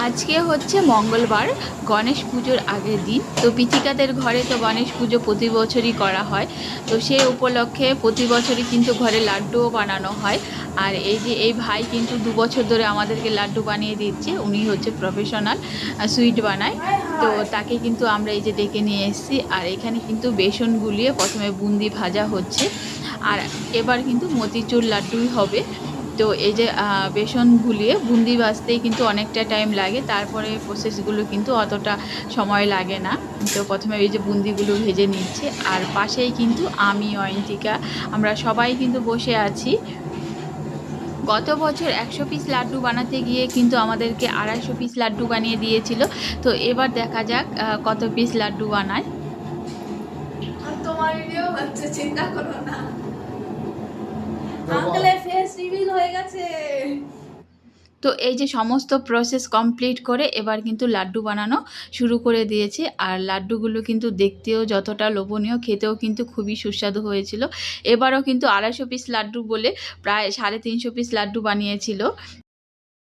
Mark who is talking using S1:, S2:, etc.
S1: আজকে হচ্ছে মঙ্গলবার, গণেশ পুজোর আগের দিন। তো পিচিকাদের ঘরে তো গণেশ পুজো প্রতি বছরই করা হয়। তো সেই উপলক্ষে প্রতি বছরই কিন্তু ঘরে লাড্ডুও বানানো হয়। আর এই যে এই ভাই কিন্তু 2 বছর ধরে আমাদেরকে লাড্ডু বানিয়ে দিচ্ছে। উনি হচ্ছে প্রফেশনাল সুইট বানায়। তো তাকে কিন্তু আমরা এই যে ডেকে নিয়ে এসেছি। আর এখানে কিন্তু বেসন গুলিয়ে প্রথমে বুন্দি ভাজা হচ্ছে। আর এবার কিন্তু মতিচুর লাড্ডুই হবে। তো এই যে বেসন গুলিয়ে বুন্দি ভাজতেই কিন্তু অনেকটা টাইম লাগে, তারপরে প্রসেসগুলো কিন্তু অতটা সময় লাগে না। তো প্রথমে এই যে বুন্দিগুলো ভেজে নিচ্ছে, আর পাশেই কিন্তু আমি অয়ন্তিকা আমরা সবাই কিন্তু বসে আছি। গত বছর 100 পিস লাড্ডু বানাতে গিয়ে কিন্তু আমাদেরকে 250 পিস লাড্ডু বানিয়ে দিয়েছিল। তো এবার দেখা যাক কত পিস লাড্ডু বানায়।
S2: তোমার ভিডিও হচ্ছে, চিন্তা করো না। আঙ্কেলের ফেস রিভিল হয়ে গেছে।
S1: তো এই যে সমস্ত প্রসেস কমপ্লিট করে এবার কিন্তু লাড্ডু বানানো শুরু করে দিয়েছে। আর লাড্ডুগুলো কিন্তু দেখতেও যতটা লোভনীয়, খেতেও কিন্তু খুবই সুস্বাদু হয়েছিল। এবারও কিন্তু 250 পিস লাড্ডু বলে প্রায় 350 পিস লাড্ডু বানিয়েছিল।